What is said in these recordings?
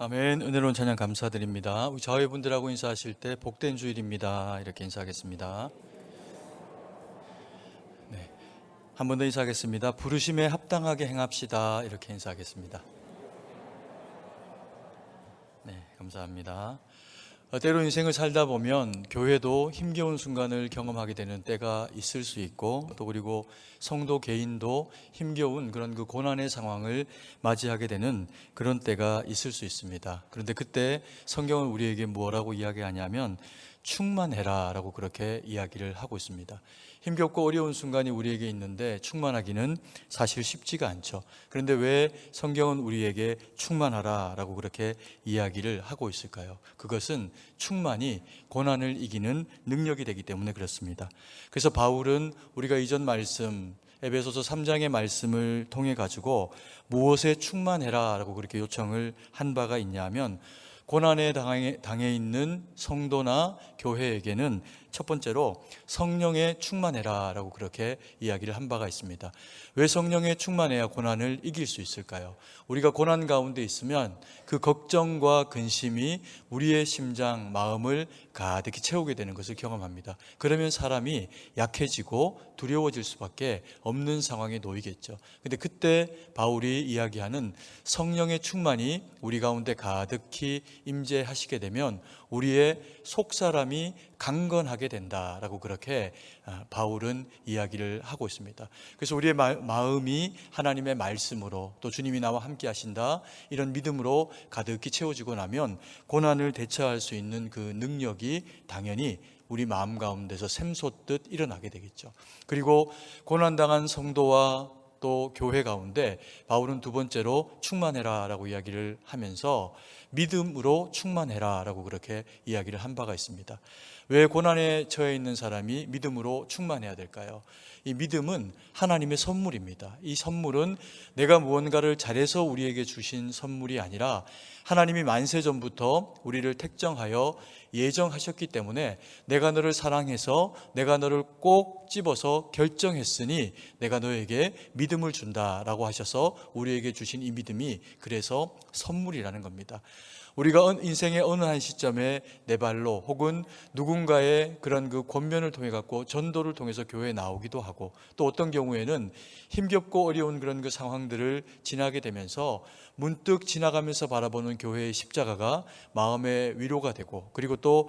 아멘. 은혜로운 찬양 감사드립니다. 우리 자회분들하고 인사하실 때 복된 주일입니다 이렇게 인사하겠습니다. 네, 한 번 더 인사하겠습니다. 부르심에 합당하게 행합시다 이렇게 인사하겠습니다. 네, 감사합니다. 때로 인생을 살다 보면 교회도 힘겨운 순간을 경험하게 되는 때가 있을 수 있고, 또 그리고 성도 개인도 힘겨운 그런 그 고난의 상황을 맞이하게 되는 그런 때가 있을 수 있습니다. 그런데 그때 성경은 우리에게 뭐라고 이야기하냐면 충만해라 라고 그렇게 이야기를 하고 있습니다. 힘겹고 어려운 순간이 우리에게 있는데 충만하기는 사실 쉽지가 않죠. 그런데 왜 성경은 우리에게 충만하라 라고 그렇게 이야기를 하고 있을까요? 그것은 충만이 고난을 이기는 능력이 되기 때문에 그렇습니다. 그래서 바울은 우리가 이전 말씀 에베소서 3장의 말씀을 통해 가지고 무엇에 충만해라 라고 그렇게 요청을 한 바가 있냐면, 고난에 당해 있는 성도나 교회에게는 첫 번째로 성령에 충만해라 라고 그렇게 이야기를 한 바가 있습니다. 왜 성령에 충만해야 고난을 이길 수 있을까요? 우리가 고난 가운데 있으면 그 걱정과 근심이 우리의 심장, 마음을 가득히 채우게 되는 것을 경험합니다. 그러면 사람이 약해지고 두려워질 수밖에 없는 상황에 놓이겠죠. 근데 그때 바울이 이야기하는 성령의 충만이 우리 가운데 가득히 임재하시게 되면 우리의 속사람이 강건하게 된다라고 그렇게 바울은 이야기를 하고 있습니다. 그래서 우리의 마음이 하나님의 말씀으로, 또 주님이 나와 함께 하신다 이런 믿음으로 가득히 채워지고 나면 고난을 대처할 수 있는 그 능력이 당연히 우리 마음 가운데서 샘솟듯 일어나게 되겠죠. 그리고 고난당한 성도와 또 교회 가운데 바울은 두 번째로 충만해라 라고 이야기를 하면서 믿음으로 충만해라 라고 그렇게 이야기를 한 바가 있습니다. 왜 고난에 처해 있는 사람이 믿음으로 충만해야 될까요? 이 믿음은 하나님의 선물입니다. 이 선물은 내가 무언가를 잘해서 우리에게 주신 선물이 아니라 하나님이 만세전부터 우리를 택정하여 예정하셨기 때문에 내가 너를 사랑해서 내가 너를 꼭 집어서 결정했으니 내가 너에게 믿음을 준다라고 하셔서 우리에게 주신 이 믿음이 그래서 선물이라는 겁니다. 우리가 인생의 어느 한 시점에 내 발로 혹은 누군가의 그런 그 권면을 통해 갖고 전도를 통해서 교회에 나오기도 하고, 또 어떤 경우에는 힘겹고 어려운 그런 그 상황들을 지나게 되면서 문득 지나가면서 바라보는 교회의 십자가가 마음의 위로가 되고, 그리고 또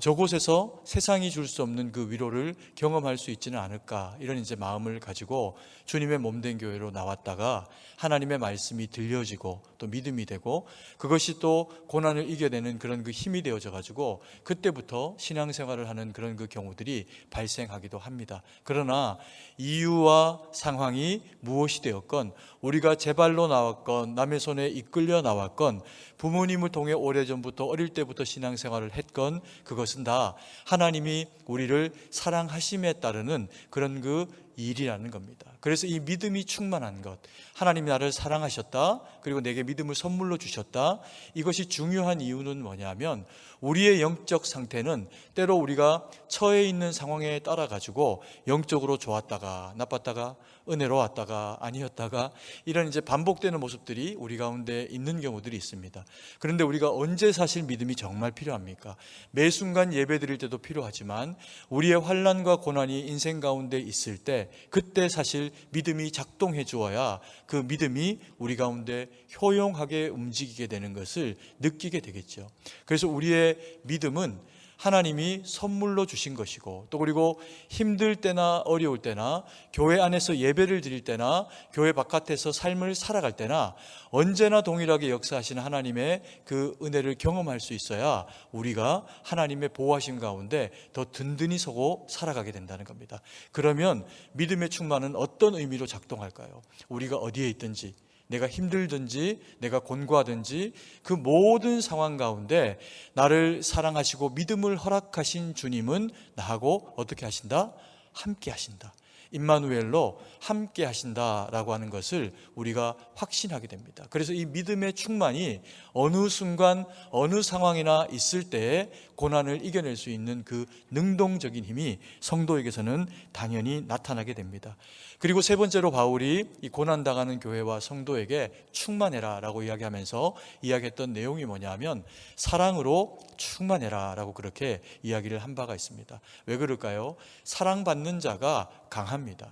저곳에서 세상이 줄 수 없는 그 위로를 경험할 수 있지는 않을까, 이런 이제 마음을 가지고 주님의 몸된 교회로 나왔다가 하나님의 말씀이 들려지고 또 믿음이 되고, 그것이 또 고난을 이겨내는 그런 그 힘이 되어져 가지고 그때부터 신앙생활을 하는 그런 그 경우들이 발생하기도 합니다. 그러나 이유와 상황이 무엇이 되었건, 우리가 제 발로 나왔건 남의 손에 이끌려 나왔건, 부모님을 통해 오래전부터 어릴 때부터 신앙생활을 했건, 그것은 다 하나님이 우리를 사랑하심에 따르는 그런 그 일이라는 겁니다. 그래서 이 믿음이 충만한 것, 하나님이 나를 사랑하셨다, 그리고 내게 믿음을 선물로 주셨다, 이것이 중요한 이유는 뭐냐면 우리의 영적 상태는 때로 우리가 처해 있는 상황에 따라 가지고 영적으로 좋았다가 나빴다가 은혜로웠다가 아니었다가 이런 이제 반복되는 모습들이 우리 가운데 있는 경우들이 있습니다. 그런데 우리가 언제 사실 믿음이 정말 필요합니까? 매 순간 예배 드릴 때도 필요하지만 우리의 환난과 고난이 인생 가운데 있을 때, 그때 사실 믿음이 작동해 주어야 그 믿음이 우리 가운데 효용하게 움직이게 되는 것을 느끼게 되겠죠. 그래서 우리의 믿음은 하나님이 선물로 주신 것이고, 또 그리고 힘들 때나 어려울 때나 교회 안에서 예배를 드릴 때나 교회 바깥에서 삶을 살아갈 때나 언제나 동일하게 역사하시는 하나님의 그 은혜를 경험할 수 있어야 우리가 하나님의 보호하심 가운데 더 든든히 서고 살아가게 된다는 겁니다. 그러면 믿음의 충만은 어떤 의미로 작동할까요? 우리가 어디에 있든지, 내가 힘들든지 내가 곤고하든지 그 모든 상황 가운데 나를 사랑하시고 믿음을 허락하신 주님은 나하고 어떻게 하신다? 함께 하신다. 임마누엘로 함께 하신다라고 하는 것을 우리가 확신하게 됩니다. 그래서 이 믿음의 충만이 어느 순간 어느 상황이나 있을 때에 고난을 이겨낼 수 있는 그 능동적인 힘이 성도에게서는 당연히 나타나게 됩니다. 그리고 세 번째로 바울이 이 고난당하는 교회와 성도에게 충만해라 라고 이야기하면서 이야기했던 내용이 뭐냐면 사랑으로 충만해라 라고 그렇게 이야기를 한 바가 있습니다. 왜 그럴까요? 사랑받는 자가 강합니다.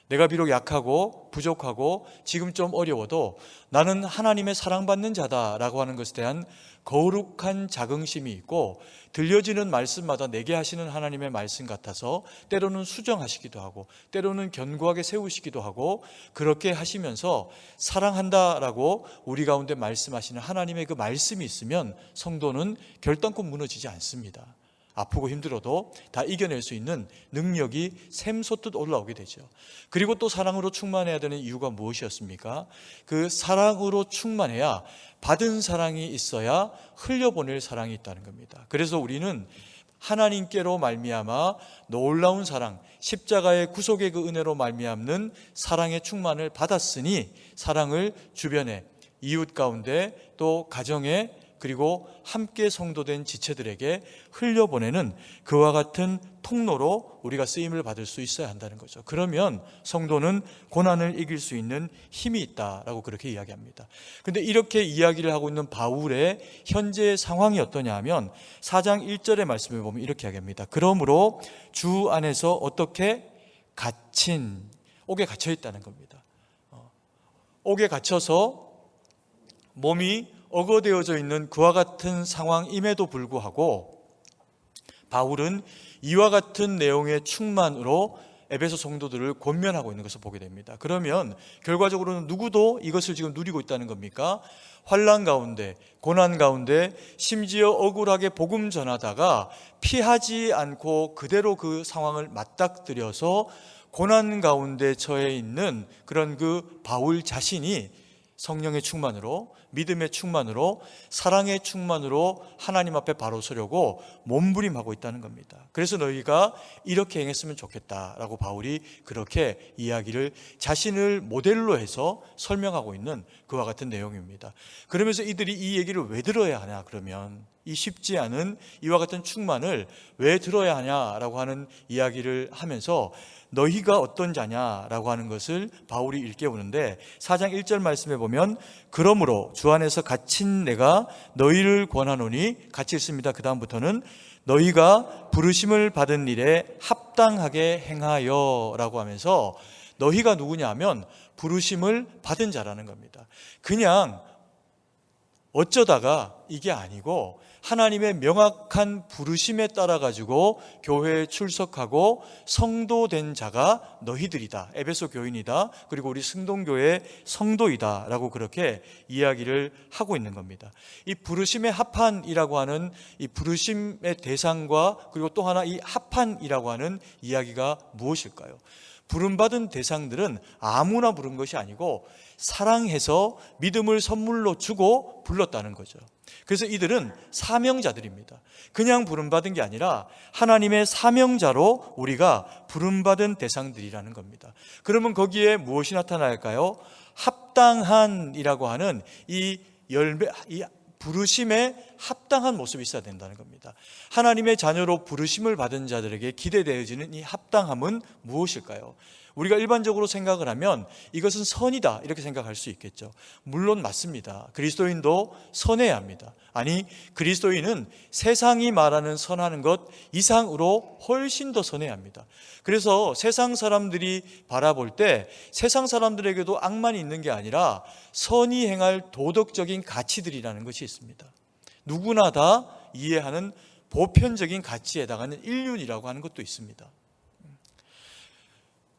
내가 비록 약하고 부족하고 지금 좀 어려워도 나는 하나님의 사랑받는 자다라고 하는 것에 대한 거룩한 자긍심이 있고 들려지는 말씀마다 내게 하시는 하나님의 말씀 같아서 때로는 수정하시기도 하고 때로는 견고하게 세우시기도 하고 그렇게 하시면서 사랑한다라고 우리 가운데 말씀하시는 하나님의 그 말씀이 있으면 성도는 결단코 무너지지 않습니다. 아프고 힘들어도 다 이겨낼 수 있는 능력이 샘솟듯 올라오게 되죠. 그리고 또 사랑으로 충만해야 되는 이유가 무엇이었습니까? 그 사랑으로 충만해야 받은 사랑이 있어야 흘려보낼 사랑이 있다는 겁니다. 그래서 우리는 하나님께로 말미암아 놀라운 사랑, 십자가의 구속의 그 은혜로 말미암는 사랑의 충만을 받았으니 사랑을 주변에, 이웃 가운데, 또 가정에, 그리고 함께 성도된 지체들에게 흘려보내는 그와 같은 통로로 우리가 쓰임을 받을 수 있어야 한다는 거죠. 그러면 성도는 고난을 이길 수 있는 힘이 있다라고 그렇게 이야기합니다. 그런데 이렇게 이야기를 하고 있는 바울의 현재의 상황이 어떠냐 하면 4장 1절의 말씀을 보면 이렇게 이야기합니다. 그러므로 주 안에서 어떻게 갇힌, 옥에 갇혀 있다는 겁니다. 옥에 갇혀서 몸이 어거되어져 있는 그와 같은 상황임에도 불구하고 바울은 이와 같은 내용의 충만으로 에베소 성도들을 권면하고 있는 것을 보게 됩니다. 그러면 결과적으로는 누구도 이것을 지금 누리고 있다는 겁니까? 환난 가운데, 고난 가운데, 심지어 억울하게 복음 전하다가 피하지 않고 그대로 그 상황을 맞닥뜨려서 고난 가운데 처해 있는 그런 그 바울 자신이 성령의 충만으로, 믿음의 충만으로, 사랑의 충만으로 하나님 앞에 바로 서려고 몸부림하고 있다는 겁니다. 그래서 너희가 이렇게 행했으면 좋겠다라고 바울이 그렇게 이야기를 자신을 모델로 해서 설명하고 있는 그와 같은 내용입니다. 그러면서 이들이 이 얘기를 왜 들어야 하냐 그러면 이 쉽지 않은 이와 같은 충만을 왜 들어야 하냐라고 하는 이야기를 하면서 너희가 어떤 자냐라고 하는 것을 바울이 일깨우는데 4장 1절 말씀에 보면 그러므로 주 안에서 갇힌 내가 너희를 권하노니 같이 있습니다. 그 다음부터는 너희가 부르심을 받은 일에 합당하게 행하여 라고 하면서 너희가 누구냐 하면 부르심을 받은 자라는 겁니다. 그냥 어쩌다가 이게 아니고 하나님의 명확한 부르심에 따라 가지고 교회에 출석하고 성도된 자가 너희들이다. 에베소 교인이다. 그리고 우리 승동교회 성도이다 라고 그렇게 이야기를 하고 있는 겁니다. 이 부르심의 합한이라고 하는 이 부르심의 대상과 그리고 또 하나 이 합한이라고 하는 이야기가 무엇일까요? 부름받은 대상들은 아무나 부른 것이 아니고 사랑해서 믿음을 선물로 주고 불렀다는 거죠. 그래서 이들은 사명자들입니다. 그냥 부름받은 게 아니라 하나님의 사명자로 우리가 부름받은 대상들이라는 겁니다. 그러면 거기에 무엇이 나타날까요? 합당한이라고 하는 이 열매, 이 부르심에 합당한 모습이 있어야 된다는 겁니다. 하나님의 자녀로 부르심을 받은 자들에게 기대되어지는 이 합당함은 무엇일까요? 우리가 일반적으로 생각을 하면 이것은 선이다 이렇게 생각할 수 있겠죠. 물론 맞습니다. 그리스도인도 선해야 합니다. 아니, 그리스도인은 세상이 말하는 선하는 것 이상으로 훨씬 더 선해야 합니다. 그래서 세상 사람들이 바라볼 때 세상 사람들에게도 악만이 있는 게 아니라 선이 행할 도덕적인 가치들이라는 것이 있습니다. 누구나 다 이해하는 보편적인 가치에 해당하는 인륜이라고 하는 것도 있습니다.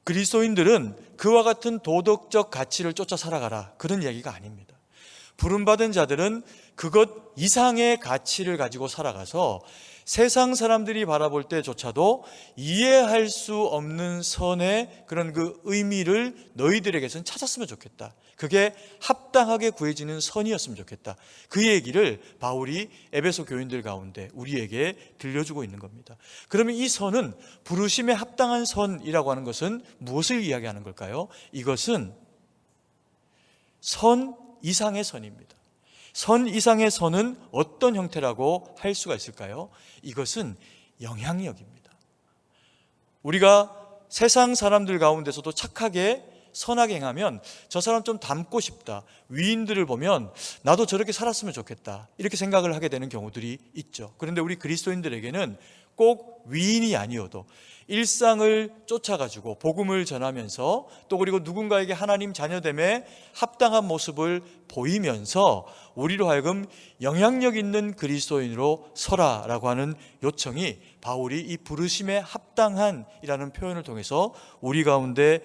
그리스도인들은 그와 같은 도덕적 가치를 쫓아 살아가라 그런 이야기가 아닙니다. 부름받은 자들은 그것 이상의 가치를 가지고 살아가서 세상 사람들이 바라볼 때조차도 이해할 수 없는 선의 그런 그 의미를 너희들에게선 찾았으면 좋겠다. 그게 합당하게 구해지는 선이었으면 좋겠다. 그 얘기를 바울이 에베소 교인들 가운데 우리에게 들려주고 있는 겁니다. 그러면 이 선은 부르심에 합당한 선이라고 하는 것은 무엇을 이야기하는 걸까요? 이것은 선 이상의 선입니다. 선 이상의 선은 어떤 형태라고 할 수가 있을까요? 이것은 영향력입니다. 우리가 세상 사람들 가운데서도 착하게 선하게 행하면 저 사람 좀 닮고 싶다, 위인들을 보면 나도 저렇게 살았으면 좋겠다, 이렇게 생각을 하게 되는 경우들이 있죠. 그런데 우리 그리스도인들에게는 꼭 위인이 아니어도 일상을 쫓아가지고 복음을 전하면서 또 그리고 누군가에게 하나님 자녀됨에 합당한 모습을 보이면서 우리로 하여금 영향력 있는 그리스도인으로 서라라고 하는 요청이 바울이 이 부르심에 합당한이라는 표현을 통해서 우리 가운데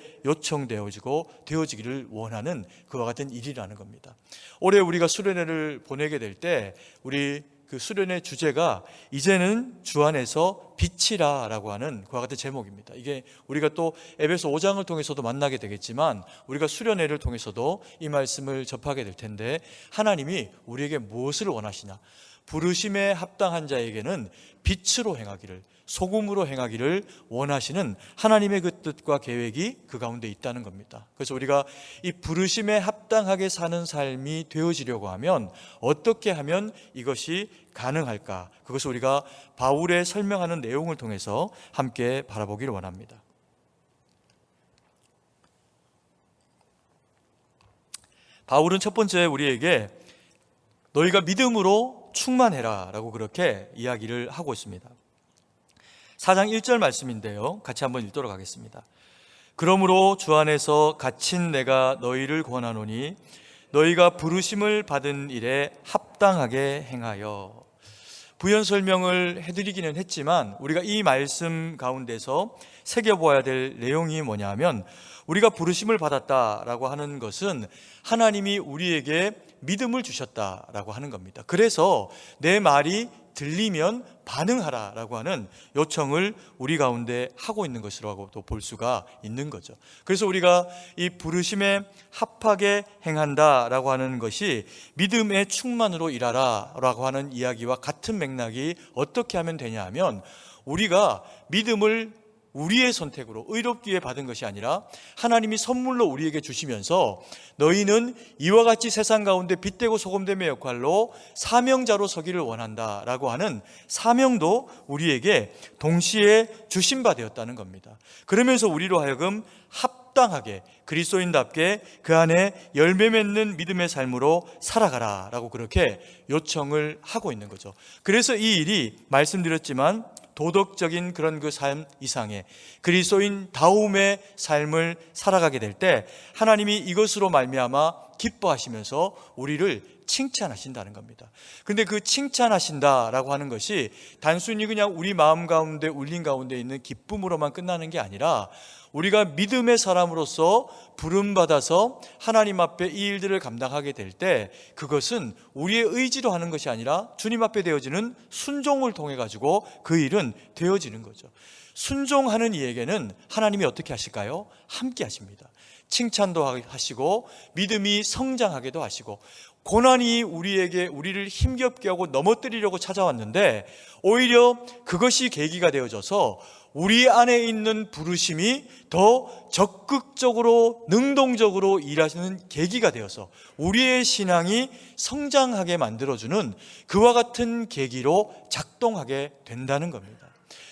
되어지기를 원하는 그와 같은 일이라는 겁니다. 올해 우리가 수련회를 보내게 될 때 우리 그 수련의 주제가 이제는 주 안에서 빛이라 라고 하는 그와 같은 제목입니다. 이게 우리가 또 에베소 5장을 통해서도 만나게 되겠지만 우리가 수련회를 통해서도 이 말씀을 접하게 될 텐데, 하나님이 우리에게 무엇을 원하시나? 부르심에 합당한 자에게는 빛으로 행하기를, 소금으로 행하기를 원하시는 하나님의 그 뜻과 계획이 그 가운데 있다는 겁니다. 그래서 우리가 이 부르심에 합당하게 사는 삶이 되어지려고 하면 어떻게 하면 이것이 가능할까? 그것을 우리가 바울의 설명하는 내용을 통해서 함께 바라보기를 원합니다. 바울은 첫 번째 우리에게 너희가 믿음으로 충만해라 라고 그렇게 이야기를 하고 있습니다. 4장 1절 말씀인데요, 같이 한번 읽도록 하겠습니다. 그러므로 주 안에서 갇힌 내가 너희를 권하노니 너희가 부르심을 받은 일에 합당하게 행하여. 부연 설명을 해드리기는 했지만 우리가 이 말씀 가운데서 새겨보아야 될 내용이 뭐냐 하면, 우리가 부르심을 받았다라고 하는 것은 하나님이 우리에게 믿음을 주셨다라고 하는 겁니다. 그래서 내 말이 들리면 반응하라라고 하는 요청을 우리 가운데 하고 있는 것이라고도 볼 수가 있는 거죠. 그래서 우리가 이 부르심에 합하게 행한다라고 하는 것이 믿음의 충만으로 일하라라고 하는 이야기와 같은 맥락이 어떻게 하면 되냐 하면, 우리가 믿음을 우리의 선택으로 의롭기에 받은 것이 아니라 하나님이 선물로 우리에게 주시면서 너희는 이와 같이 세상 가운데 빛되고 소금됨의 역할로 사명자로 서기를 원한다라고 하는 사명도 우리에게 동시에 주신 바 되었다는 겁니다. 그러면서 우리로 하여금 합당하게 그리스도인답게 그 안에 열매 맺는 믿음의 삶으로 살아가라라고 그렇게 요청을 하고 있는 거죠. 그래서 이 일이 말씀드렸지만 도덕적인 그런 그 삶 이상의 그리스도인 다움의 삶을 살아가게 될 때 하나님이 이것으로 말미암아 기뻐하시면서 우리를 칭찬하신다는 겁니다. 그런데 그 칭찬하신다라고 하는 것이 단순히 그냥 우리 마음 가운데 울림 가운데 있는 기쁨으로만 끝나는 게 아니라, 우리가 믿음의 사람으로서 부름받아서 하나님 앞에 이 일들을 감당하게 될 때 그것은 우리의 의지로 하는 것이 아니라 주님 앞에 되어지는 순종을 통해 가지고 그 일은 되어지는 거죠. 순종하는 이에게는 하나님이 어떻게 하실까요? 함께 하십니다. 칭찬도 하시고 믿음이 성장하게도 하시고, 고난이 우리를 힘겹게 하고 넘어뜨리려고 찾아왔는데 오히려 그것이 계기가 되어져서 우리 안에 있는 부르심이 더 적극적으로 능동적으로 일하시는 계기가 되어서 우리의 신앙이 성장하게 만들어주는 그와 같은 계기로 작동하게 된다는 겁니다.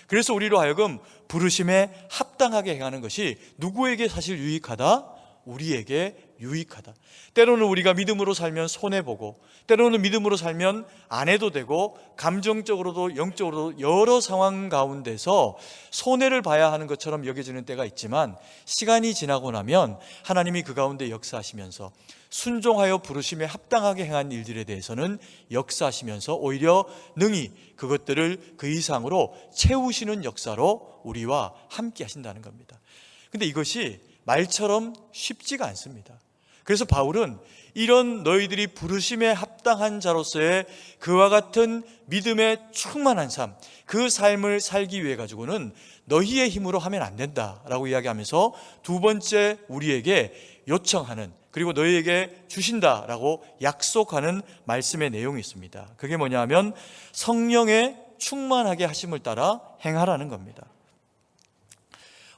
그래서 우리로 하여금 부르심에 합당하게 행하는 것이 누구에게 사실 유익하다? 우리에게 유익하다. 때로는 우리가 믿음으로 살면 손해보고, 때로는 믿음으로 살면 안 해도 되고, 감정적으로도 영적으로도 여러 상황 가운데서 손해를 봐야 하는 것처럼 여겨지는 때가 있지만, 시간이 지나고 나면 하나님이 그 가운데 역사하시면서 순종하여 부르심에 합당하게 행한 일들에 대해서는 역사하시면서 오히려 능히 그것들을 그 이상으로 채우시는 역사로 우리와 함께 하신다는 겁니다. 근데 이것이 말처럼 쉽지가 않습니다. 그래서 바울은 이런 너희들이 부르심에 합당한 자로서의 그와 같은 믿음에 충만한 삶, 그 삶을 살기 위해 가지고는 너희의 힘으로 하면 안 된다라고 이야기하면서 두 번째 우리에게 요청하는, 그리고 너희에게 주신다라고 약속하는 말씀의 내용이 있습니다. 그게 뭐냐 하면 성령의 충만하게 하심을 따라 행하라는 겁니다.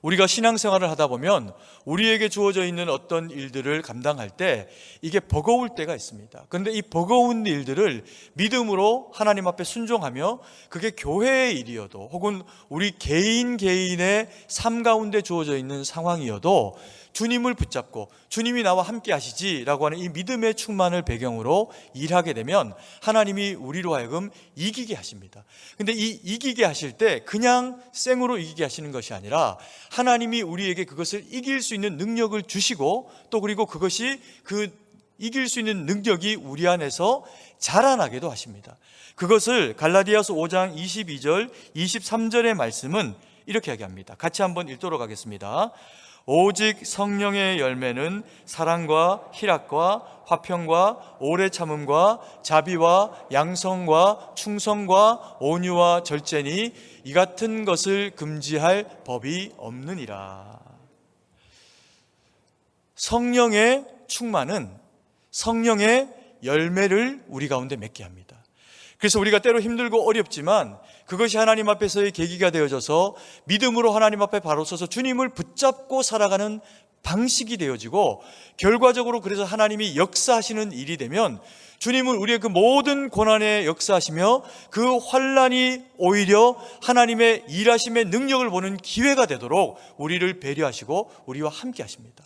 우리가 신앙생활을 하다 보면 우리에게 주어져 있는 어떤 일들을 감당할 때 이게 버거울 때가 있습니다. 그런데 이 버거운 일들을 믿음으로 하나님 앞에 순종하며, 그게 교회의 일이어도 혹은 우리 개인의 삶 가운데 주어져 있는 상황이어도 주님을 붙잡고 주님이 나와 함께 하시지라고 하는 이 믿음의 충만을 배경으로 일하게 되면 하나님이 우리로 하여금 이기게 하십니다. 근데 이 이기게 하실 때 그냥 생으로 이기게 하시는 것이 아니라 하나님이 우리에게 그것을 이길 수 있는 능력을 주시고, 또 그리고 그것이 그 이길 수 있는 능력이 우리 안에서 자라나게도 하십니다. 그것을 갈라디아서 5장 22절 23절의 말씀은 이렇게 이야기합니다. 같이 한번 읽도록 하겠습니다. 오직 성령의 열매는 사랑과 희락과 화평과 오래 참음과 자비와 양성과 충성과 온유와 절제니 이 같은 것을 금지할 법이 없느니라. 성령의 충만은 성령의 열매를 우리 가운데 맺게 합니다. 그래서 우리가 때로 힘들고 어렵지만 그것이 하나님 앞에서의 계기가 되어져서 믿음으로 하나님 앞에 바로 서서 주님을 붙잡고 살아가는 방식이 되어지고, 결과적으로 그래서 하나님이 역사하시는 일이 되면 주님은 우리의 그 모든 고난에 역사하시며 그 환난이 오히려 하나님의 일하심의 능력을 보는 기회가 되도록 우리를 배려하시고 우리와 함께 하십니다.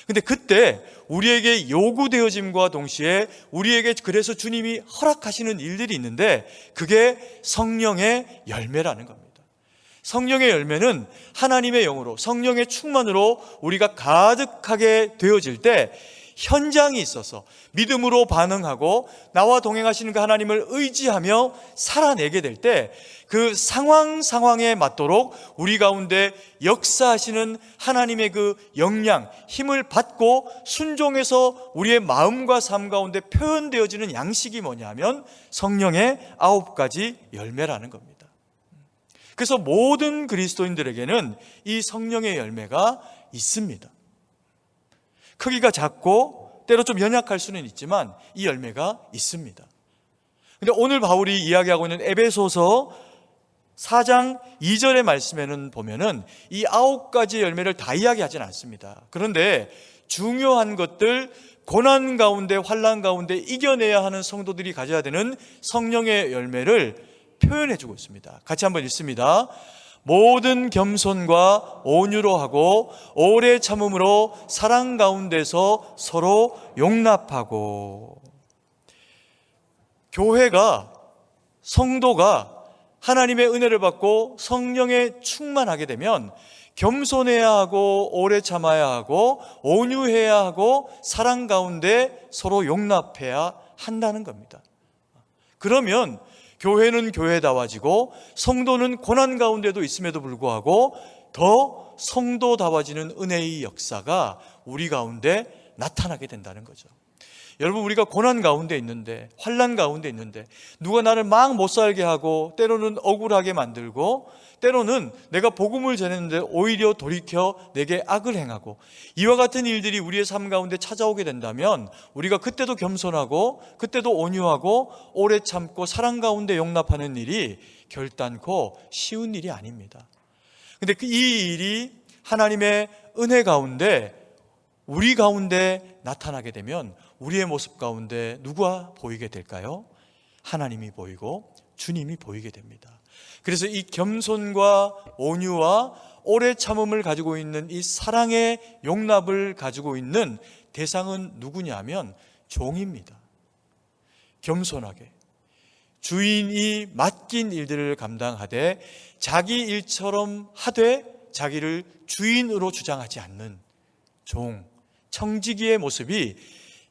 근데 그때 우리에게 요구되어짐과 동시에 우리에게 그래서 주님이 허락하시는 일들이 있는데 그게 성령의 열매라는 겁니다. 성령의 열매는 하나님의 영으로, 성령의 충만으로 우리가 가득하게 되어질 때 현장이 있어서 믿음으로 반응하고 나와 동행하시는 그 하나님을 의지하며 살아내게 될 때 그 상황에 맞도록 우리 가운데 역사하시는 하나님의 그 역량, 힘을 받고 순종해서 우리의 마음과 삶 가운데 표현되어지는 양식이 뭐냐면 성령의 9가지 열매라는 겁니다. 그래서 모든 그리스도인들에게는 이 성령의 열매가 있습니다. 크기가 작고 때로 좀 연약할 수는 있지만 이 열매가 있습니다. 근데 오늘 바울이 이야기하고 있는 에베소서 4장 2절의 말씀에는 보면은 이 9가지 열매를 다 이야기하지는 않습니다. 그런데 중요한 것들, 고난 가운데 환난 가운데 이겨내야 하는 성도들이 가져야 되는 성령의 열매를 표현해주고 있습니다. 같이 한번 읽습니다. 모든 겸손과 온유로 하고 오래 참음으로 사랑 가운데서 서로 용납하고. 교회가, 성도가 하나님의 은혜를 받고 성령에 충만하게 되면 겸손해야 하고 오래 참아야 하고 온유해야 하고 사랑 가운데 서로 용납해야 한다는 겁니다. 그러면 교회는 교회다워지고 성도는 고난 가운데도 있음에도 불구하고 더 성도다워지는 은혜의 역사가 우리 가운데 나타나게 된다는 거죠. 여러분, 우리가 고난 가운데 있는데, 환난 가운데 있는데 누가 나를 막 못 살게 하고 때로는 억울하게 만들고 때로는 내가 복음을 전했는데 오히려 돌이켜 내게 악을 행하고, 이와 같은 일들이 우리의 삶 가운데 찾아오게 된다면 우리가 그때도 겸손하고 그때도 온유하고 오래 참고 사랑 가운데 용납하는 일이 결단코 쉬운 일이 아닙니다. 근데 이 일이 하나님의 은혜 가운데 우리 가운데 나타나게 되면 우리의 모습 가운데 누가 보이게 될까요? 하나님이 보이고 주님이 보이게 됩니다. 그래서 이 겸손과 온유와 오래 참음을 가지고 있는 이 사랑의 용납을 가지고 있는 대상은 누구냐면 종입니다. 겸손하게 주인이 맡긴 일들을 감당하되 자기 일처럼 하되 자기를 주인으로 주장하지 않는 종, 청지기의 모습이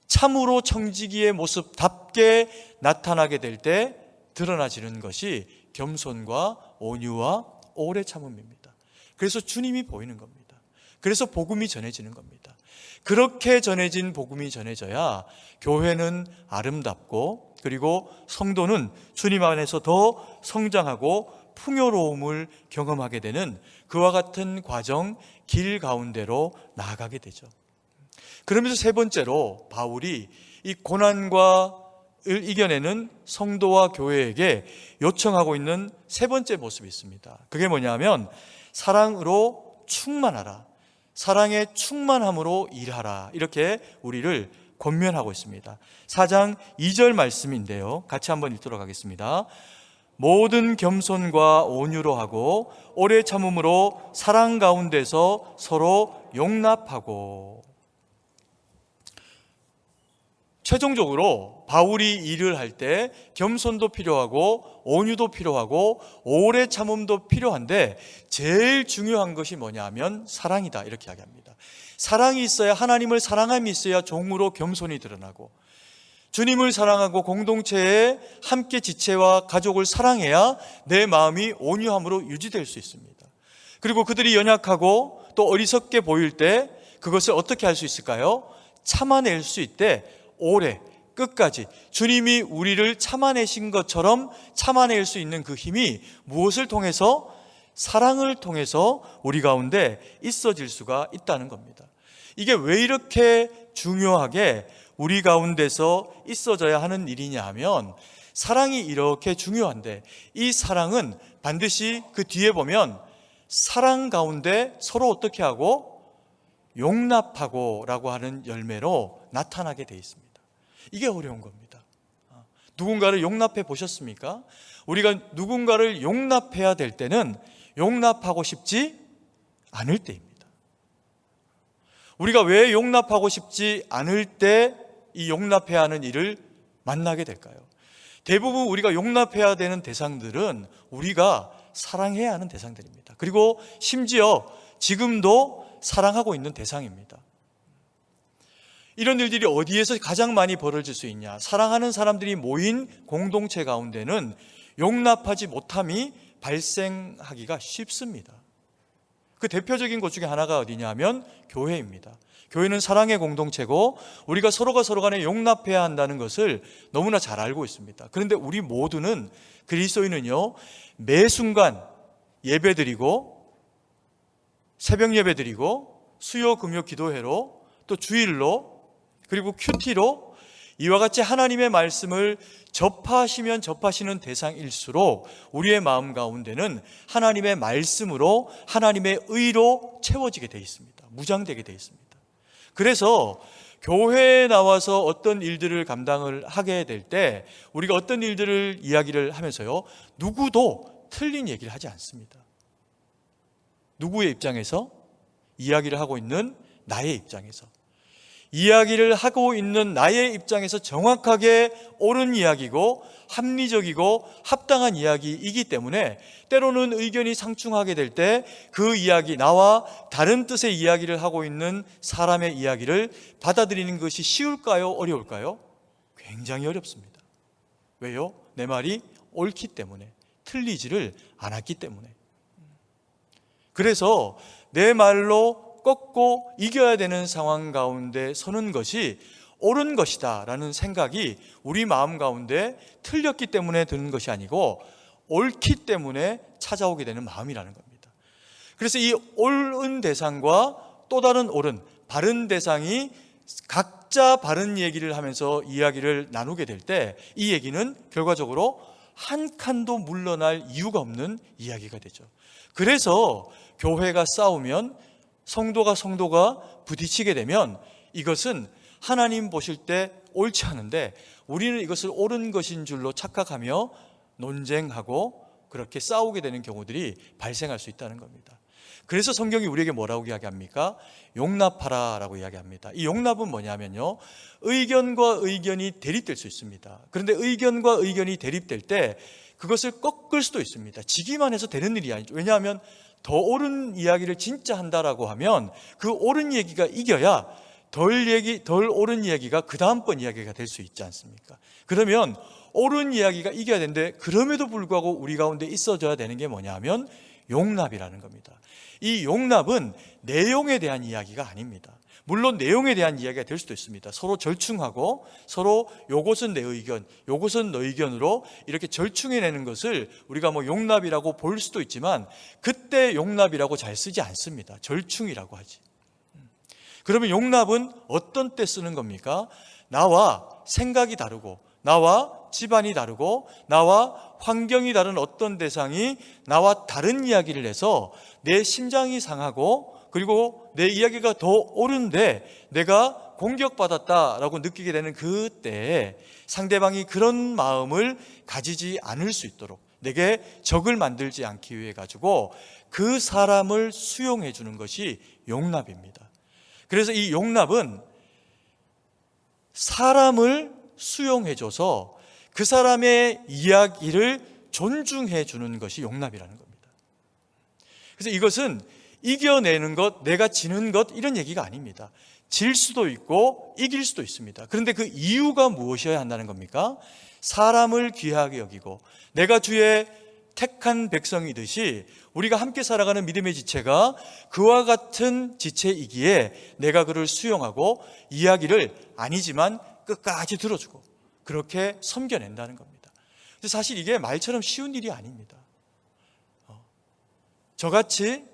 참으로 청지기의 모습답게 나타나게 될 때 드러나지는 것이 겸손과 온유와 오래 참음입니다. 그래서 주님이 보이는 겁니다. 그래서 복음이 전해지는 겁니다. 그렇게 전해진 복음이 전해져야 교회는 아름답고, 그리고 성도는 주님 안에서 더 성장하고 풍요로움을 경험하게 되는 그와 같은 과정, 길 가운데로 나아가게 되죠. 그러면서 세 번째로 바울이 이 고난과 을 이겨내는 성도와 교회에게 요청하고 있는 세 번째 모습이 있습니다. 그게 뭐냐면 사랑으로 충만하라, 사랑의 충만함으로 일하라, 이렇게 우리를 권면하고 있습니다. 4장 2절 말씀인데요, 같이 한번 읽도록 하겠습니다. 모든 겸손과 온유로 하고 오래 참음으로 사랑 가운데서 서로 용납하고. 최종적으로 바울이 일을 할 때 겸손도 필요하고 온유도 필요하고 오래 참음도 필요한데 제일 중요한 것이 뭐냐면 사랑이다, 이렇게 이야기합니다. 사랑이 있어야, 하나님을 사랑함이 있어야 종으로 겸손이 드러나고, 주님을 사랑하고 공동체에 함께 지체와 가족을 사랑해야 내 마음이 온유함으로 유지될 수 있습니다. 그리고 그들이 연약하고 또 어리석게 보일 때 그것을 어떻게 할 수 있을까요? 참아낼 수 있대 오래, 끝까지 주님이 우리를 참아내신 것처럼 참아낼 수 있는 그 힘이 무엇을 통해서? 사랑을 통해서 우리 가운데 있어질 수가 있다는 겁니다. 이게 왜 이렇게 중요하게 우리 가운데서 있어져야 하는 일이냐 하면, 사랑이 이렇게 중요한데 이 사랑은 반드시 그 뒤에 보면 사랑 가운데 서로 어떻게 하고? 용납하고 라고 하는 열매로 나타나게 돼 있습니다. 이게 어려운 겁니다. 누군가를 용납해 보셨습니까? 우리가 누군가를 용납해야 될 때는 용납하고 싶지 않을 때입니다. 우리가 왜 용납하고 싶지 않을 때 이 용납해야 하는 일을 만나게 될까요? 대부분 우리가 용납해야 되는 대상들은 우리가 사랑해야 하는 대상들입니다. 그리고 심지어 지금도 사랑하고 있는 대상입니다. 이런 일들이 어디에서 가장 많이 벌어질 수 있냐? 사랑하는 사람들이 모인 공동체 가운데는 용납하지 못함이 발생하기가 쉽습니다. 그 대표적인 것 중에 하나가 어디냐 하면 교회입니다. 교회는 사랑의 공동체고 우리가 서로가 서로 간에 용납해야 한다는 것을 너무나 잘 알고 있습니다. 그런데 우리 모두는, 그리스도인은요, 매 순간 예배드리고, 새벽 예배드리고, 수요 금요 기도회로, 또 주일로, 그리고 큐티로 이와 같이 하나님의 말씀을 접하시면 접하시는 대상일수록 우리의 마음 가운데는 하나님의 말씀으로, 하나님의 의로 채워지게 되어 있습니다. 무장되게 되어 있습니다. 그래서 교회에 나와서 어떤 일들을 감당을 하게 될 때 우리가 어떤 일들을 이야기를 하면서요, 누구도 틀린 얘기를 하지 않습니다. 누구의 입장에서? 이야기를 하고 있는 나의 입장에서. 이야기를 하고 있는 나의 입장에서 정확하게 옳은 이야기고 합리적이고 합당한 이야기이기 때문에 때로는 의견이 상충하게 될 때 그 이야기, 나와 다른 뜻의 이야기를 하고 있는 사람의 이야기를 받아들이는 것이 쉬울까요? 어려울까요? 굉장히 어렵습니다. 왜요? 내 말이 옳기 때문에, 틀리지를 않았기 때문에. 그래서 내 말로 꺾고 이겨야 되는 상황 가운데 서는 것이 옳은 것이다 라는 생각이 우리 마음 가운데 틀렸기 때문에 드는 것이 아니고 옳기 때문에 찾아오게 되는 마음이라는 겁니다. 그래서 이 옳은 대상과 또 다른 옳은, 바른 대상이 각자 바른 얘기를 하면서 이야기를 나누게 될 때 이 얘기는 결과적으로 한 칸도 물러날 이유가 없는 이야기가 되죠. 그래서 교회가 싸우면, 성도가 부딪히게 되면 이것은 하나님 보실 때 옳지 않은데 우리는 이것을 옳은 것인 줄로 착각하며 논쟁하고 그렇게 싸우게 되는 경우들이 발생할 수 있다는 겁니다. 그래서 성경이 우리에게 뭐라고 이야기합니까? 용납하라 라고 이야기합니다. 이 용납은 뭐냐면요, 의견과 의견이 대립될 수 있습니다. 그런데 의견과 의견이 대립될 때 그것을 꺾을 수도 있습니다. 지기만 해서 되는 일이 아니죠. 왜냐하면 더 옳은 이야기를 진짜 한다라고 하면 그 옳은 얘기가 이겨야 덜 옳은 이야기가 그 다음번 이야기가 될 수 있지 않습니까? 그러면 옳은 이야기가 이겨야 되는데 그럼에도 불구하고 우리 가운데 있어져야 되는 게 뭐냐면 용납이라는 겁니다. 이 용납은 내용에 대한 이야기가 아닙니다. 물론 내용에 대한 이야기가 될 수도 있습니다. 서로 절충하고 서로 요것은 내 의견, 요것은 너 의견으로 이렇게 절충해내는 것을 우리가 뭐 용납이라고 볼 수도 있지만, 그때 용납이라고 잘 쓰지 않습니다. 절충이라고 하지. 그러면 용납은 어떤 때 쓰는 겁니까? 나와 생각이 다르고, 나와 집안이 다르고, 나와 환경이 다른 어떤 대상이 나와 다른 이야기를 해서 내 심장이 상하고, 그리고 내 이야기가 더 옳은데 내가 공격받았다라고 느끼게 되는 그때에 상대방이 그런 마음을 가지지 않을 수 있도록 내게 적을 만들지 않기 위해 가지고 그 사람을 수용해 주는 것이 용납입니다. 그래서 이 용납은 사람을 수용해 줘서 그 사람의 이야기를 존중해 주는 것이 용납이라는 겁니다. 그래서 이것은 이겨내는 것, 내가 지는 것, 이런 얘기가 아닙니다. 질 수도 있고 이길 수도 있습니다. 그런데 그 이유가 무엇이어야 한다는 겁니까? 사람을 귀하게 여기고 내가 주의 택한 백성이듯이 우리가 함께 살아가는 믿음의 지체가 그와 같은 지체이기에 내가 그를 수용하고 이야기를 아니지만 끝까지 들어주고 그렇게 섬겨낸다는 겁니다. 사실 이게 말처럼 쉬운 일이 아닙니다. 저같이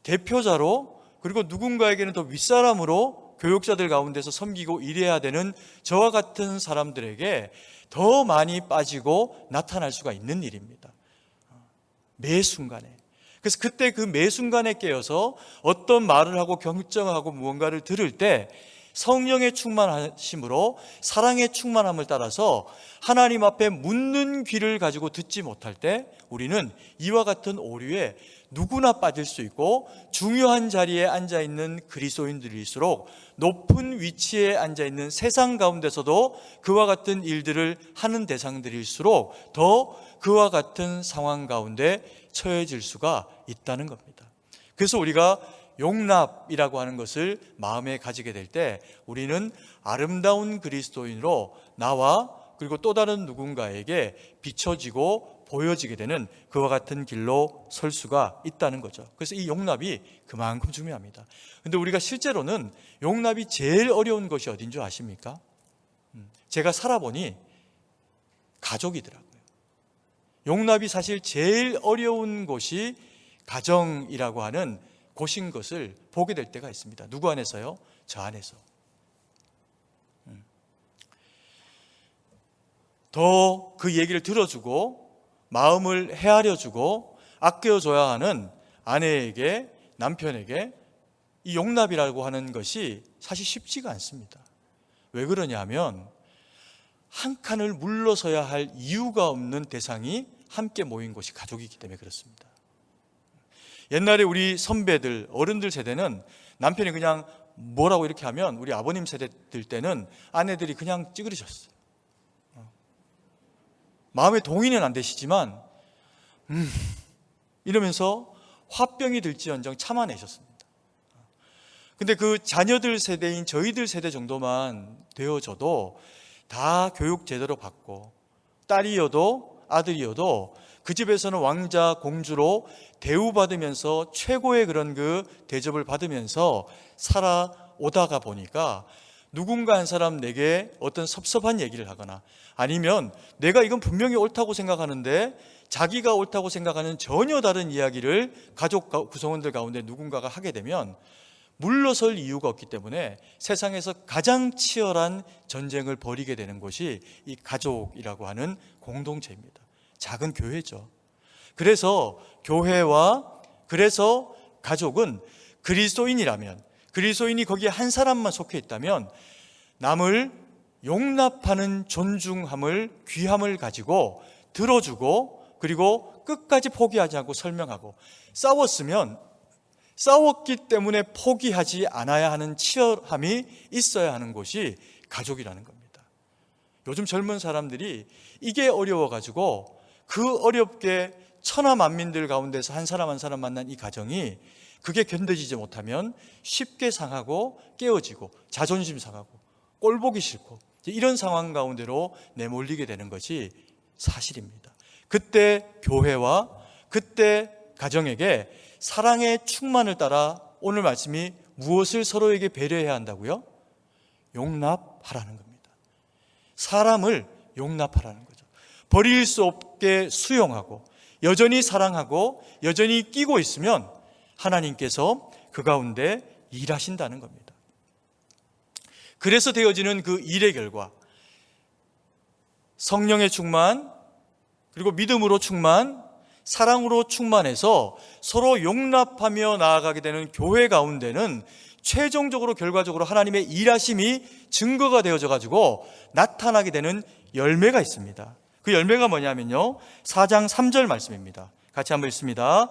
대표자로, 그리고 누군가에게는 더 윗사람으로 교육자들 가운데서 섬기고 일해야 되는 저와 같은 사람들에게 더 많이 빠지고 나타날 수가 있는 일입니다. 매 순간에. 그래서 그때 그 매 순간에 깨어서 어떤 말을 하고 경청하고 무언가를 들을 때 성령의 충만하심으로 사랑의 충만함을 따라서 하나님 앞에 묻는 귀를 가지고 듣지 못할 때 우리는 이와 같은 오류에 누구나 빠질 수 있고, 중요한 자리에 앉아있는 그리스도인들일수록 높은 위치에 앉아있는 세상 가운데서도 그와 같은 일들을 하는 대상들일수록 더 그와 같은 상황 가운데 처해질 수가 있다는 겁니다. 그래서 우리가 용납이라고 하는 것을 마음에 가지게 될 때 우리는 아름다운 그리스도인으로 나와 그리고 또 다른 누군가에게 비춰지고 보여지게 되는 그와 같은 길로 설 수가 있다는 거죠. 그래서 이 용납이 그만큼 중요합니다. 그런데 우리가 실제로는 용납이 제일 어려운 것이 어딘 줄 아십니까? 제가 살아보니 가족이더라고요. 용납이 사실 제일 어려운 곳이 가정이라고 하는 곳인 것을 보게 될 때가 있습니다. 누구 안에서요? 저 안에서. 더 그 얘기를 들어주고 마음을 헤아려주고 아껴줘야 하는 아내에게, 남편에게 이 용납이라고 하는 것이 사실 쉽지가 않습니다. 왜 그러냐면 한 칸을 물러서야 할 이유가 없는 대상이 함께 모인 곳이 가족이기 때문에 그렇습니다. 옛날에 우리 선배들, 어른들 세대는 남편이 그냥 뭐라고 이렇게 하면 우리 아버님 세대들 때는 아내들이 그냥 찌그러졌어요. 마음에 동의는 안 되시지만 이러면서 화병이 들지언정 참아내셨습니다. 근데 그 자녀들 세대인 저희들 세대 정도만 되어져도 다 교육 제대로 받고 딸이어도 아들이어도 그 집에서는 왕자 공주로 대우받으면서 최고의 그런 그 대접을 받으면서 살아오다가 보니까 누군가 한 사람 내게 어떤 섭섭한 얘기를 하거나 아니면 내가 이건 분명히 옳다고 생각하는데 자기가 옳다고 생각하는 전혀 다른 이야기를 가족 구성원들 가운데 누군가가 하게 되면 물러설 이유가 없기 때문에 세상에서 가장 치열한 전쟁을 벌이게 되는 곳이 이 가족이라고 하는 공동체입니다. 작은 교회죠. 그래서 교회와 그래서 가족은 그리스도인이라면, 그리스도인이 거기에 한 사람만 속해 있다면 남을 용납하는 존중함을, 귀함을 가지고 들어주고 그리고 끝까지 포기하지 않고 설명하고, 싸웠으면 싸웠기 때문에 포기하지 않아야 하는 치열함이 있어야 하는 곳이 가족이라는 겁니다. 요즘 젊은 사람들이 이게 어려워가지고 그 어렵게 천하만민들 가운데서 한 사람 한 사람 만난 이 가정이 그게 견뎌지지 못하면 쉽게 상하고 깨어지고 자존심 상하고 꼴보기 싫고 이런 상황 가운데로 내몰리게 되는 것이 사실입니다. 그때 교회와 그때 가정에게 사랑의 충만을 따라 오늘 말씀이 무엇을 서로에게 배려해야 한다고요? 용납하라는 겁니다. 사람을 용납하라는 거죠. 버릴 수 없게 수용하고 여전히 사랑하고 여전히 끼고 있으면 하나님께서 그 가운데 일하신다는 겁니다. 그래서 되어지는 그 일의 결과, 성령의 충만, 그리고 믿음으로 충만, 사랑으로 충만해서 서로 용납하며 나아가게 되는 교회 가운데는 최종적으로 결과적으로 하나님의 일하심이 증거가 되어져 가지고 나타나게 되는 열매가 있습니다. 그 열매가 뭐냐면요, 4장 3절 말씀입니다. 같이 한번 읽습니다.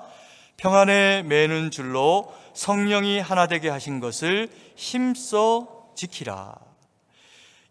평안에 매는 줄로 성령이 하나 되게 하신 것을 힘써 지키라.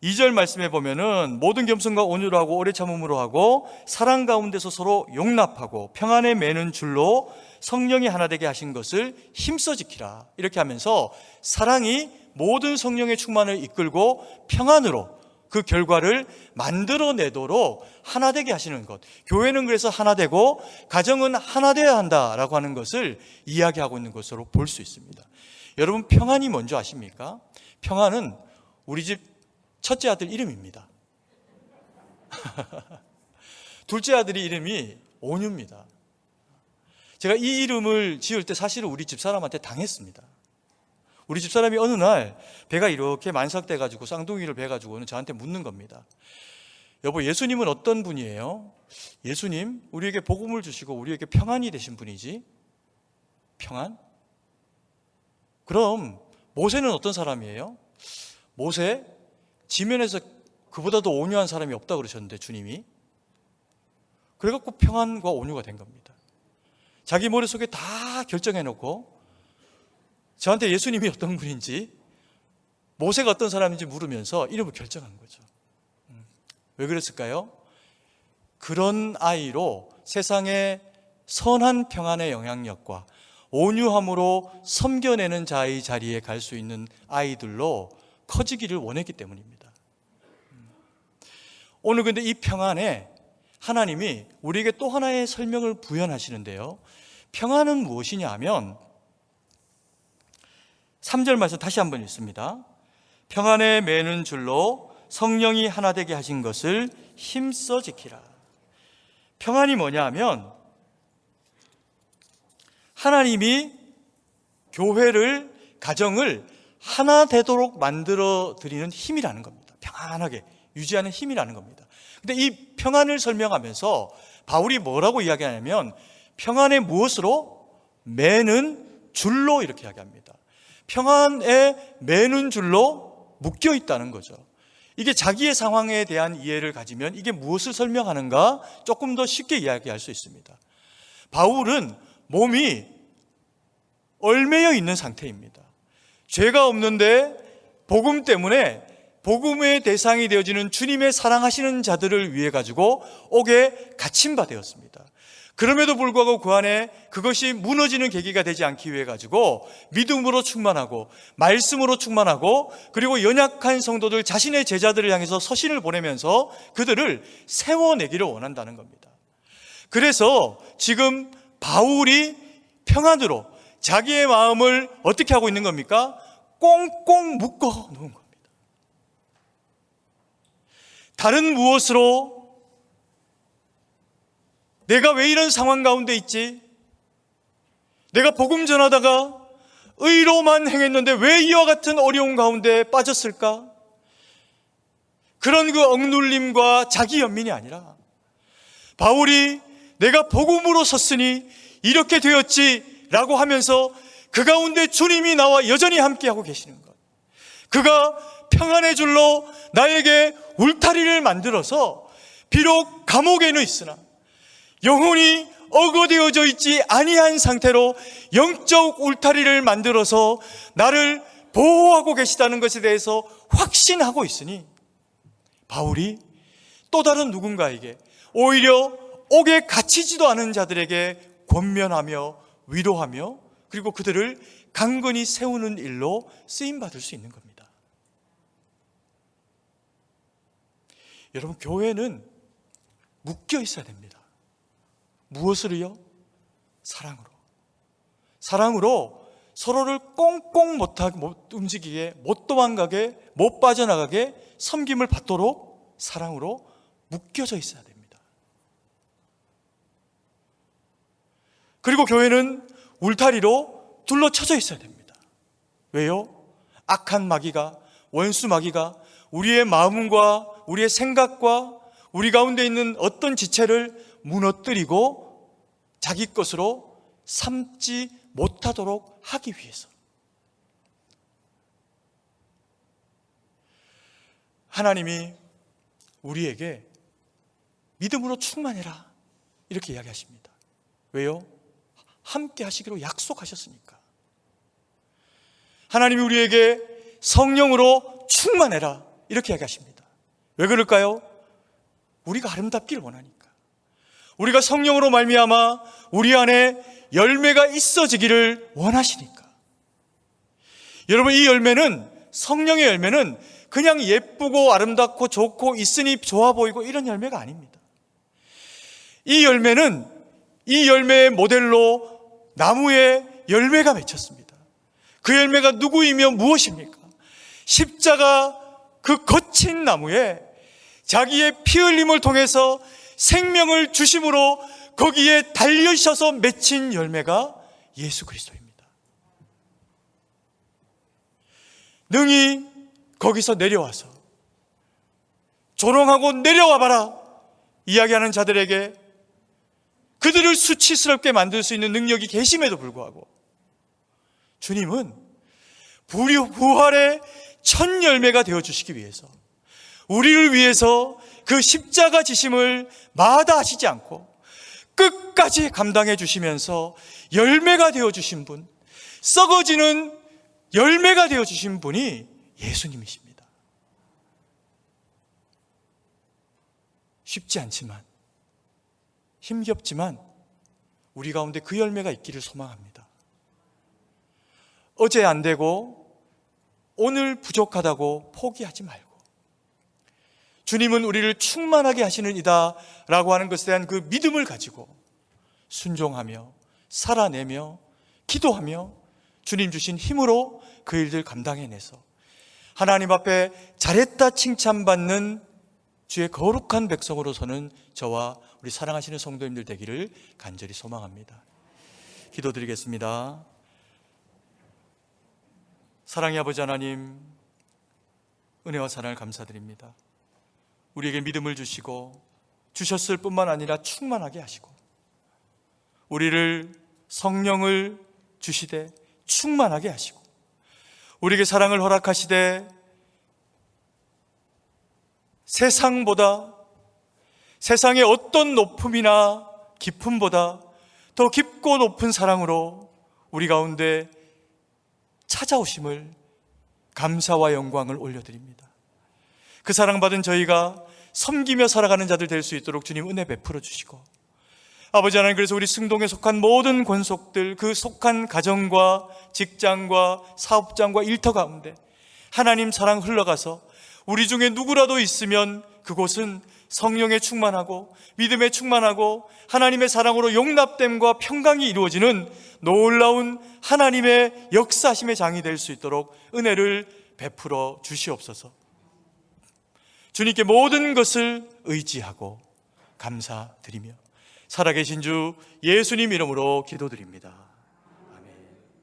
2절 말씀에 보면은 모든 겸손과 온유로 하고 오래 참음으로 하고 사랑 가운데서 서로 용납하고 평안에 매는 줄로 성령이 하나 되게 하신 것을 힘써 지키라. 이렇게 하면서 사랑이 모든 성령의 충만을 이끌고 평안으로 그 결과를 만들어내도록 하나 되게 하시는 것, 교회는 그래서 하나 되고 가정은 하나 되어야 한다라고 하는 것을 이야기하고 있는 것으로 볼 수 있습니다. 여러분, 평안이 뭔지 아십니까? 평안은 우리 집 첫째 아들 이름입니다. 둘째 아들이 이름이 온유입니다. 제가 이 이름을 지을 때 사실은 우리 집사람한테 당했습니다. 우리 집사람이 어느 날 배가 이렇게 만삭돼가지고 쌍둥이를 베가지고는 저한테 묻는 겁니다. 여보, 예수님은 어떤 분이에요? 예수님, 우리에게 복음을 주시고 우리에게 평안이 되신 분이지? 평안? 그럼 모세는 어떤 사람이에요? 모세, 지면에서 그보다도 온유한 사람이 없다고 그러셨는데 주님이, 그래갖고 평안과 온유가 된 겁니다. 자기 머릿속에 다 결정해놓고 저한테 예수님이 어떤 분인지, 모세가 어떤 사람인지 물으면서 이름을 결정한 거죠. 왜 그랬을까요? 그런 아이로 세상의 선한 평안의 영향력과 온유함으로 섬겨내는 자의 자리에 갈 수 있는 아이들로 커지기를 원했기 때문입니다. 오늘 근데 이 평안에 하나님이 우리에게 또 하나의 설명을 부연하시는데요, 평안은 무엇이냐 하면 3절 말씀 다시 한번 읽습니다. 평안에 매는 줄로 성령이 하나 되게 하신 것을 힘써 지키라. 평안이 뭐냐 하면 하나님이 교회를, 가정을 하나 되도록 만들어 드리는 힘이라는 겁니다. 평안하게 유지하는 힘이라는 겁니다. 근데 이 평안을 설명하면서 바울이 뭐라고 이야기하냐면 평안의 무엇으로? 매는 줄로, 이렇게 이야기합니다. 평안에 매는 줄로 묶여 있다는 거죠. 이게 자기의 상황에 대한 이해를 가지면 이게 무엇을 설명하는가 조금 더 쉽게 이야기할 수 있습니다. 바울은 몸이 얽매여 있는 상태입니다. 죄가 없는데 복음 때문에 복음의 대상이 되어지는 주님의 사랑하시는 자들을 위해 가지고 옥에 갇힌 바 되었습니다. 그럼에도 불구하고 그 안에 그것이 무너지는 계기가 되지 않기 위해 가지고 믿음으로 충만하고 말씀으로 충만하고 그리고 연약한 성도들, 자신의 제자들을 향해서 서신을 보내면서 그들을 세워내기를 원한다는 겁니다. 그래서 지금 바울이 평안으로 자기의 마음을 어떻게 하고 있는 겁니까? 꽁꽁 묶어 놓은 겁니다. 다른 무엇으로 내가 왜 이런 상황 가운데 있지? 내가 복음 전하다가 의로만 행했는데 왜 이와 같은 어려운 가운데 빠졌을까? 그런 그 억눌림과 자기 연민이 아니라 바울이 내가 복음으로 섰으니 이렇게 되었지 라고 하면서 그 가운데 주님이 나와 여전히 함께하고 계시는 것, 그가 평안의 줄로 나에게 울타리를 만들어서 비록 감옥에는 있으나 영혼이 억어되어져 있지 아니한 상태로 영적 울타리를 만들어서 나를 보호하고 계시다는 것에 대해서 확신하고 있으니 바울이 또 다른 누군가에게, 오히려 옥에 갇히지도 않은 자들에게 권면하며 위로하며 그리고 그들을 강건히 세우는 일로 쓰임받을 수 있는 겁니다. 여러분, 교회는 묶여 있어야 됩니다. 무엇으로요? 사랑으로. 사랑으로 서로를 꽁꽁 못 움직이게, 못 도망가게, 못 빠져나가게 섬김을 받도록 사랑으로 묶여져 있어야 됩니다. 그리고 교회는 울타리로 둘러쳐져 있어야 됩니다. 왜요? 악한 마귀가, 원수 마귀가 우리의 마음과 우리의 생각과 우리 가운데 있는 어떤 지체를 무너뜨리고 자기 것으로 삼지 못하도록 하기 위해서. 하나님이 우리에게 믿음으로 충만해라 이렇게 이야기하십니다. 왜요? 함께 하시기로 약속하셨으니까. 하나님이 우리에게 성령으로 충만해라 이렇게 이야기하십니다. 왜 그럴까요? 우리가 아름답기를 원하니까. 우리가 성령으로 말미암아 우리 안에 열매가 있어지기를 원하시니까. 여러분, 이 열매는, 성령의 열매는 그냥 예쁘고 아름답고 좋고 있으니 좋아 보이고 이런 열매가 아닙니다. 이 열매는, 이 열매의 모델로 나무에 열매가 맺혔습니다. 그 열매가 누구이며 무엇입니까? 십자가 그 거친 나무에 자기의 피 흘림을 통해서 생명을 주심으로 거기에 달려셔서 맺힌 열매가 예수 그리스도입니다. 능히 거기서 내려와서 조롱하고 내려와 봐라 이야기하는 자들에게 그들을 수치스럽게 만들 수 있는 능력이 계심에도 불구하고 주님은 부활의 첫 열매가 되어주시기 위해서, 우리를 위해서 그 십자가 지심을 마다하시지 않고 끝까지 감당해 주시면서 열매가 되어주신 분, 썩어지는 열매가 되어주신 분이 예수님이십니다. 쉽지 않지만, 힘겹지만 우리 가운데 그 열매가 있기를 소망합니다. 어제 안 되고 오늘 부족하다고 포기하지 말고, 주님은 우리를 충만하게 하시는 이다 라고 하는 것에 대한 그 믿음을 가지고 순종하며 살아내며 기도하며 주님 주신 힘으로 그 일들 감당해내서 하나님 앞에 잘했다 칭찬받는 주의 거룩한 백성으로서는 저와 우리 사랑하시는 성도님들 되기를 간절히 소망합니다. 기도드리겠습니다. 사랑의 아버지 하나님, 은혜와 사랑을 감사드립니다. 우리에게 믿음을 주시고 주셨을 뿐만 아니라 충만하게 하시고 우리를 성령을 주시되 충만하게 하시고 우리에게 사랑을 허락하시되 세상보다, 세상의 어떤 높음이나 깊음보다 더 깊고 높은 사랑으로 우리 가운데 찾아오심을 감사와 영광을 올려드립니다. 그 사랑받은 저희가 섬기며 살아가는 자들 될 수 있도록 주님 은혜 베풀어 주시고, 아버지 하나님, 그래서 우리 승동에 속한 모든 권속들, 그 속한 가정과 직장과 사업장과 일터 가운데 하나님 사랑 흘러가서 우리 중에 누구라도 있으면 그곳은 성령에 충만하고 믿음에 충만하고 하나님의 사랑으로 용납됨과 평강이 이루어지는 놀라운 하나님의 역사심의 장이 될 수 있도록 은혜를 베풀어 주시옵소서. 주님께 모든 것을 의지하고 감사드리며 살아계신 주 예수님 이름으로 기도드립니다.